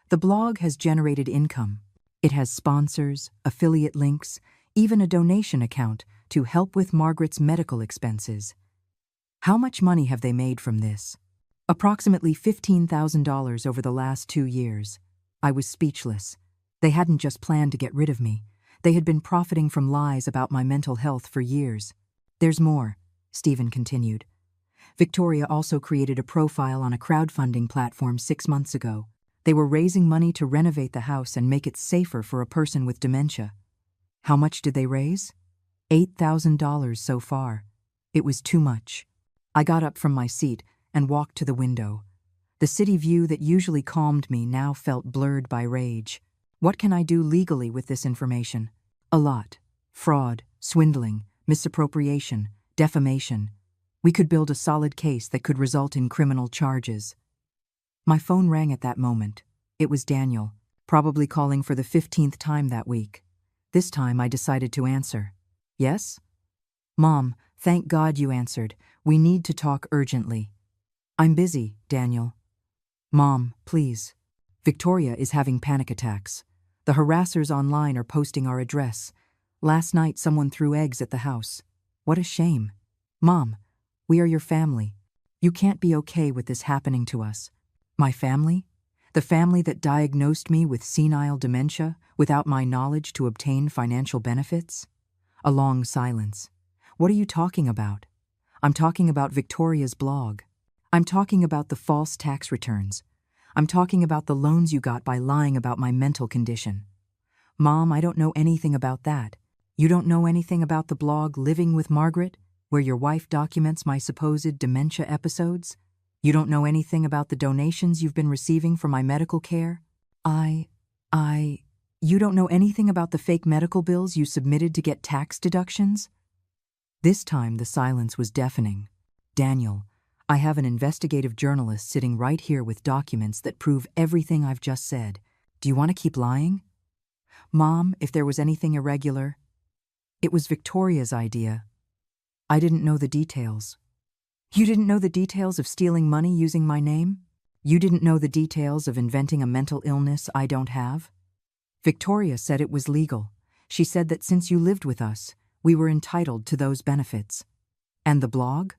Speaker 1: The blog has generated income. It has sponsors, affiliate links, even a donation account to help with Margaret's medical expenses. How much money have they made from this? Approximately $15,000 over the last 2 years. I was speechless. They hadn't just planned to get rid of me. They had been profiting from lies about my mental health for years. There's more, Stephen continued. Victoria also created a profile on a crowdfunding platform 6 months ago. They were raising money to renovate the house and make it safer for a person with dementia. How much did they raise? $8,000 so far. It was too much. I got up from my seat and walked to the window. The city view that usually calmed me now felt blurred by rage. What can I do legally with this information? A lot. Fraud, swindling, misappropriation, defamation. We could build a solid case that could result in criminal charges. My phone rang at that moment. It was Daniel, probably calling for the 15th time that week. This time I decided to answer. Yes? Mom, thank God you answered. We need to talk urgently. I'm busy, Daniel. Mom, please. Victoria is having panic attacks. The harassers online are posting our address. Last night someone threw eggs at the house. What a shame. Mom, we are your family. You can't be okay with this happening to us. My family? The family that diagnosed me with senile dementia without my knowledge to obtain financial benefits? A long silence. What are you talking about? I'm talking about Victoria's blog. I'm talking about the false tax returns. I'm talking about the loans you got by lying about my mental condition. Mom, I don't know anything about that. You don't know anything about the blog Living with Margaret, where your wife documents my supposed dementia episodes? You don't know anything about the donations you've been receiving for my medical care? You don't know anything about the fake medical bills you submitted to get tax deductions? This time the silence was deafening. Daniel, I have an investigative journalist sitting right here with documents that prove everything I've just said. Do you want to keep lying? Mom, if there was anything irregular, it was Victoria's idea. I didn't know the details. You didn't know the details of stealing money using my name? You didn't know the details of inventing a mental illness I don't have? Victoria said it was legal. She said that since you lived with us, we were entitled to those benefits. And the blog?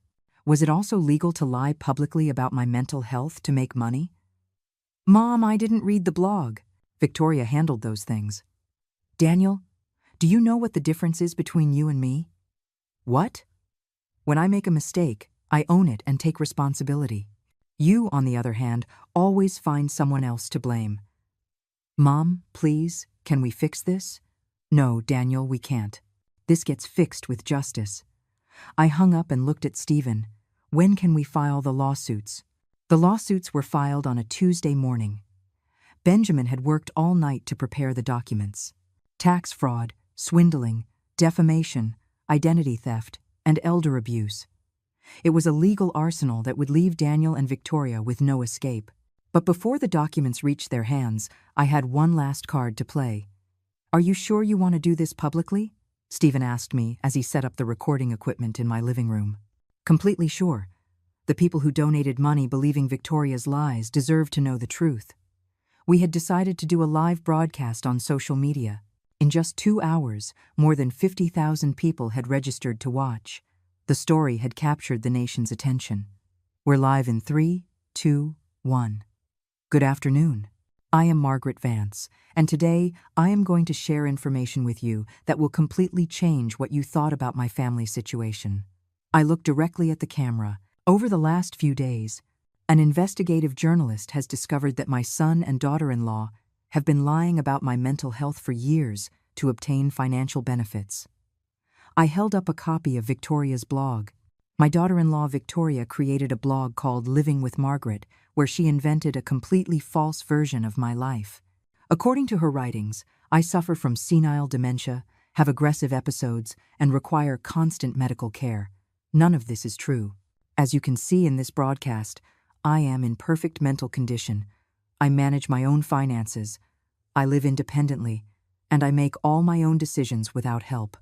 Speaker 1: Was it also legal to lie publicly about my mental health to make money? Mom, I didn't read the blog. Victoria handled those things. Daniel, do you know what the difference is between you and me? What? When I make a mistake, I own it and take responsibility. You, on the other hand, always find someone else to blame. Mom, please, can we fix this? No, Daniel, we can't. This gets fixed with justice. I hung up and looked at Stephen. When can we file the lawsuits? The lawsuits were filed on a Tuesday morning. Benjamin had worked all night to prepare the documents. Tax fraud, swindling, defamation, identity theft, and elder abuse. It was a legal arsenal that would leave Daniel and Victoria with no escape. But before the documents reached their hands, I had one last card to play. Are you sure you want to do this publicly? Stephen asked me as he set up the recording equipment in my living room. Completely sure. The people who donated money believing Victoria's lies deserve to know the truth. We had decided to do a live broadcast on social media. In just 2 hours, more than 50,000 people had registered to watch. The story had captured the nation's attention. We're live in 3, 2, 1. Good afternoon. I am Margaret Vance, and today I am going to share information with you that will completely change what you thought about my family situation. I looked directly at the camera. Over the last few days, an investigative journalist has discovered that my son and daughter-in-law have been lying about my mental health for years to obtain financial benefits. I held up a copy of Victoria's blog. My daughter-in-law Victoria created a blog called Living with Margaret, where she invented a completely false version of my life. According to her writings, I suffer from senile dementia, have aggressive episodes, and require constant medical care. None of this is true. As you can see in this broadcast, I am in perfect mental condition. I manage my own finances. I live independently, and I make all my own decisions without help.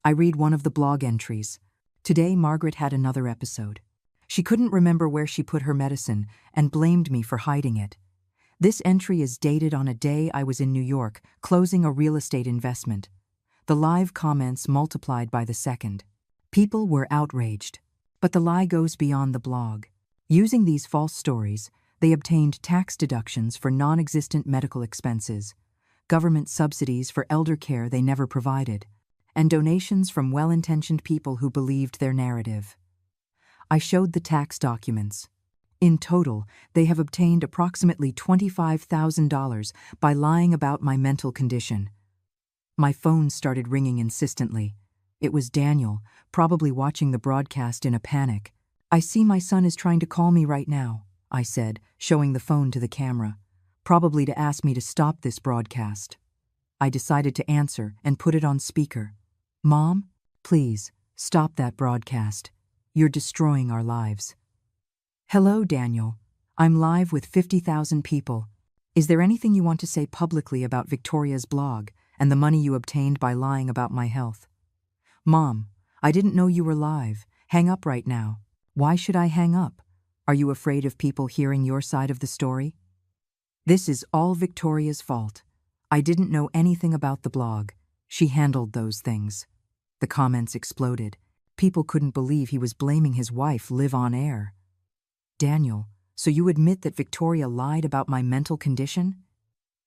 Speaker 1: I read one of the blog entries. Today, Margaret had another episode. She couldn't remember where she put her medicine and blamed me for hiding it. This entry is dated on a day I was in New York, closing a real estate investment. The live comments multiplied by the second. People were outraged. But the lie goes beyond the blog. Using these false stories, they obtained tax deductions for non-existent medical expenses, government subsidies for elder care they never provided, and donations from well-intentioned people who believed their narrative. I showed the tax documents. In total, they have obtained approximately $25,000 by lying about my mental condition. My phone started ringing insistently. It was Daniel, probably watching the broadcast in a panic. "I see my son is trying to call me right now," I said, showing the phone to the camera, probably to ask me to stop this broadcast. I decided to answer and put it on speaker. "Mom, please, stop that broadcast. You're destroying our lives." "Hello, Daniel. I'm live with 50,000 people. Is there anything you want to say publicly about Victoria's blog and the money you obtained by lying about my health?" "Mom, I didn't know you were live. Hang up right now." "Why should I hang up? Are you afraid of people hearing your side of the story?" "This is all Victoria's fault. I didn't know anything about the blog. She handled those things." The comments exploded. People couldn't believe he was blaming his wife live on air. "Daniel, so you admit that Victoria lied about my mental condition?"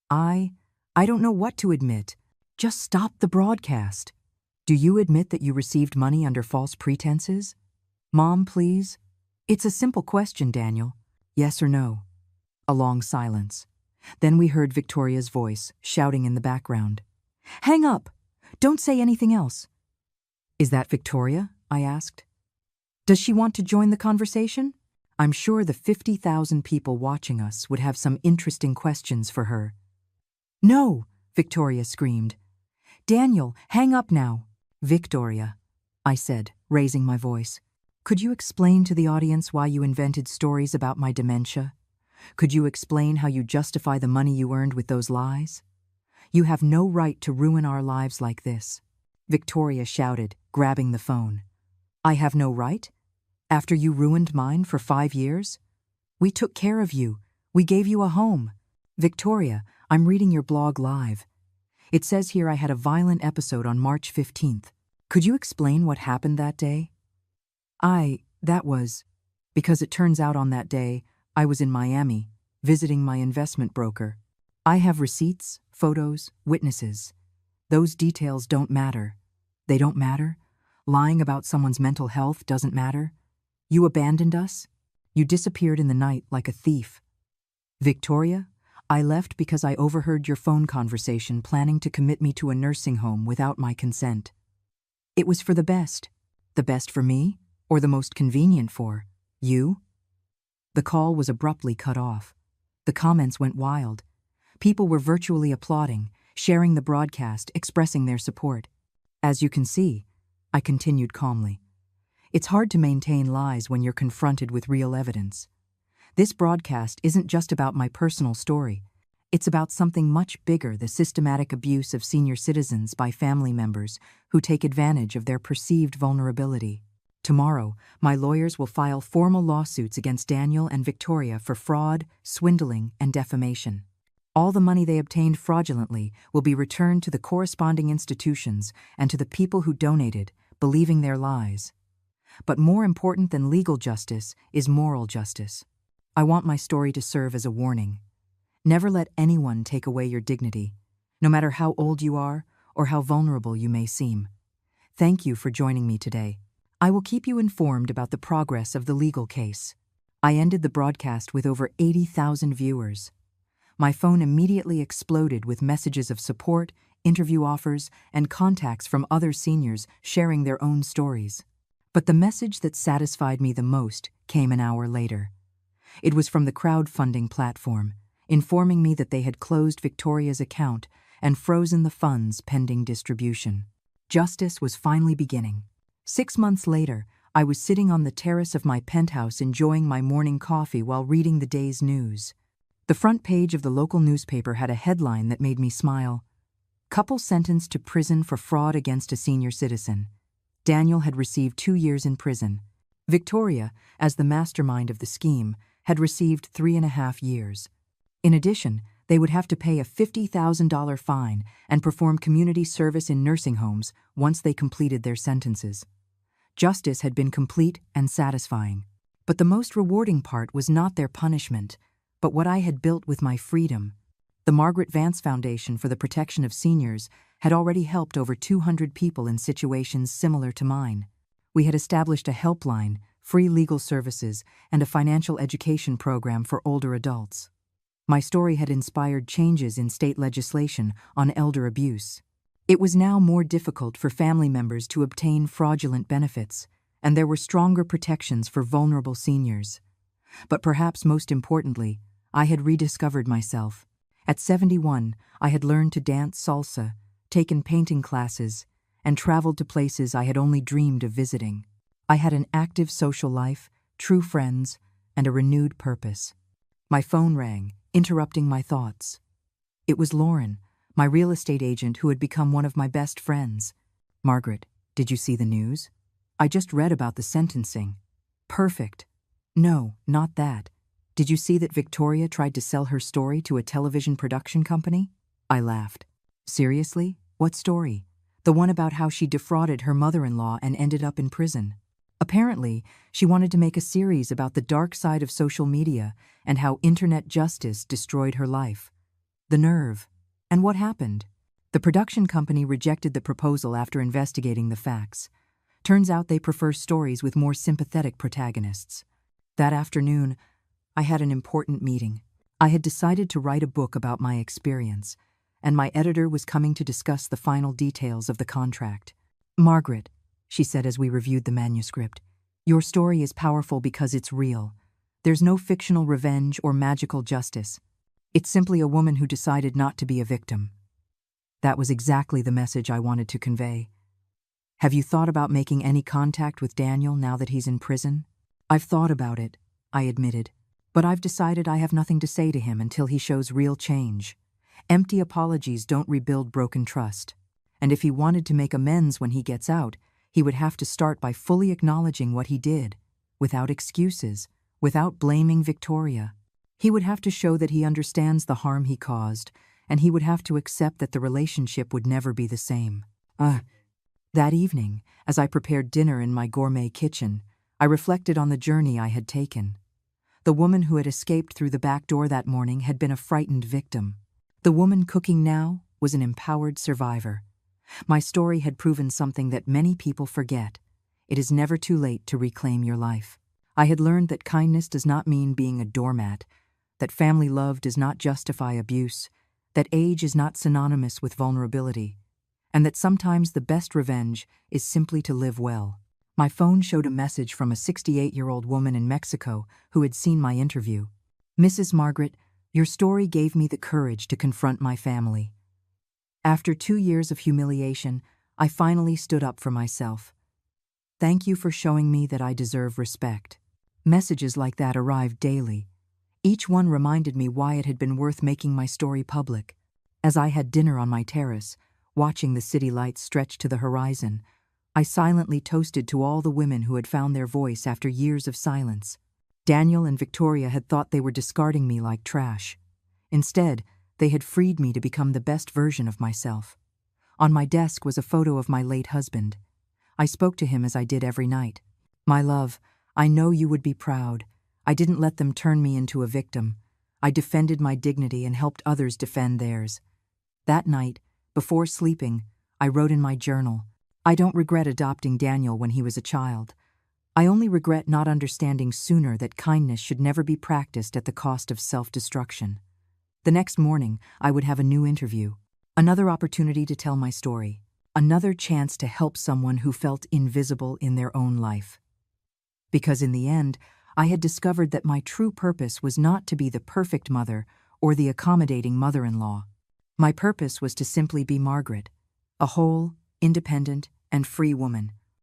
Speaker 1: I don't know what to admit. Just stop the broadcast." "Do you admit that you received money under false pretenses?" "Mom, please." "It's a simple question, Daniel. Yes or no?" A long silence. Then we heard Victoria's voice, shouting in the background. "Hang up! Don't say anything else." "Is that Victoria?" I asked. "Does she want to join the conversation? I'm sure the 50,000 people watching us would have some interesting questions for her." "No!" Victoria screamed. "Daniel, hang up now." "Victoria," I said, raising my voice, "could you explain to the audience why you invented stories about my dementia? Could you explain how you justify the money you earned with those lies? You have no right to ruin our lives like this." Victoria shouted, grabbing the phone. "I have no right? After you ruined mine for 5 years? We took care of you. We gave you a home." "Victoria, I'm reading your blog live. It says here I had a violent episode on March 15th. Could you explain what happened that day?" That was because it turns out on that day I was in Miami, visiting my investment broker. I have receipts, photos, witnesses. Those details don't matter. They don't matter? Lying about someone's mental health doesn't matter? You abandoned us? You disappeared in the night like a thief. "Victoria, I left because I overheard your phone conversation planning to commit me to a nursing home without my consent. It was for the best. The best for me, or the most convenient for you?" The call was abruptly cut off. The comments went wild. People were virtually applauding, sharing the broadcast, expressing their support. "As you can see," I continued calmly, "it's hard to maintain lies when you're confronted with real evidence. This broadcast isn't just about my personal story. It's about something much bigger, the systematic abuse of senior citizens by family members who take advantage of their perceived vulnerability. Tomorrow, my lawyers will file formal lawsuits against Daniel and Victoria for fraud, swindling, and defamation. All the money they obtained fraudulently will be returned to the corresponding institutions and to the people who donated, believing their lies. But more important than legal justice is moral justice. I want my story to serve as a warning. Never let anyone take away your dignity, no matter how old you are or how vulnerable you may seem. Thank you for joining me today. I will keep you informed about the progress of the legal case. I ended the broadcast with over 80,000 viewers. My phone immediately exploded with messages of support, interview offers, and contacts from other seniors sharing their own stories. But the message that satisfied me the most came an hour later. It was from the crowdfunding platform, informing me that they had closed Victoria's account and frozen the funds pending distribution. Justice was finally beginning. 6 months later, I was sitting on the terrace of my penthouse enjoying my morning coffee while reading the day's news. The front page of the local newspaper had a headline that made me smile. "Couple sentenced to prison for fraud against a senior citizen. Daniel had received 2 years in prison. Victoria, as the mastermind of the scheme, had received 3.5 years. In addition, they would have to pay a $50,000 fine and perform community service in nursing homes once they completed their sentences. Justice had been complete and satisfying. But the most rewarding part was not their punishment, but what I had built with my freedom. The Margaret Vance Foundation for the Protection of Seniors had already helped over 200 people in situations similar to mine. We had established a helpline, free legal services, and a financial education program for older adults. My story had inspired changes in state legislation on elder abuse. It was now more difficult for family members to obtain fraudulent benefits, and there were stronger protections for vulnerable seniors. But perhaps most importantly, I had rediscovered myself. At 71, I had learned to dance salsa, taken painting classes, and traveled to places I had only dreamed of visiting. I had an active social life, true friends, and a renewed purpose. My phone rang, interrupting my thoughts. It was Lauren, my real estate agent who had become one of my best friends. "Margaret, did you see the news? I just read about the sentencing." "Perfect." "No, not that. Did you see that Victoria tried to sell her story to a television production company?" I laughed. "Seriously? What story?" "The one about how she defrauded her mother-in-law and ended up in prison. Apparently, she wanted to make a series about the dark side of social media and how internet justice destroyed her life. The nerve. And what happened? The production company rejected the proposal after investigating the facts. Turns out they prefer stories with more sympathetic protagonists. That afternoon, I had an important meeting. I had decided to write a book about my experience, and my editor was coming to discuss the final details of the contract. "Margaret," she said as we reviewed the manuscript, "your story is powerful because it's real. There's no fictional revenge or magical justice. It's simply a woman who decided not to be a victim." That was exactly the message I wanted to convey. "Have you thought about making any contact with Daniel now that he's in prison?" "I've thought about it," I admitted, "but I've decided I have nothing to say to him until he shows real change. Empty apologies don't rebuild broken trust. And if he wanted to make amends when he gets out, he would have to start by fully acknowledging what he did, without excuses, without blaming Victoria. He would have to show that he understands the harm he caused, and he would have to accept that the relationship would never be the same." That evening, as I prepared dinner in my gourmet kitchen, I reflected on the journey I had taken. The woman who had escaped through the back door that morning had been a frightened victim. The woman cooking now was an empowered survivor. My story had proven something that many people forget. It is never too late to reclaim your life. I had learned that kindness does not mean being a doormat, that family love does not justify abuse, that age is not synonymous with vulnerability, and that sometimes the best revenge is simply to live well. My phone showed a message from a 68-year-old woman in Mexico who had seen my interview. "Mrs. Margaret, your story gave me the courage to confront my family. After 2 years of humiliation, I finally stood up for myself. Thank you for showing me that I deserve respect." Messages like that arrived daily. Each one reminded me why it had been worth making my story public. As I had dinner on my terrace, watching the city lights stretch to the horizon, I silently toasted to all the women who had found their voice after years of silence. Daniel and Victoria had thought they were discarding me like trash. Instead, they had freed me to become the best version of myself. On my desk was a photo of my late husband. I spoke to him as I did every night. "My love, I know you would be proud. I didn't let them turn me into a victim. I defended my dignity and helped others defend theirs." That night, before sleeping, I wrote in my journal, "I don't regret adopting Daniel when he was a child. I only regret not understanding sooner that kindness should never be practiced at the cost of self-destruction." The next morning, I would have a new interview, another opportunity to tell my story, another chance to help someone who felt invisible in their own life. Because in the end, I had discovered that my true purpose was not to be the perfect mother or the accommodating mother-in-law. My purpose was to simply be Margaret, a whole, independent, and free woman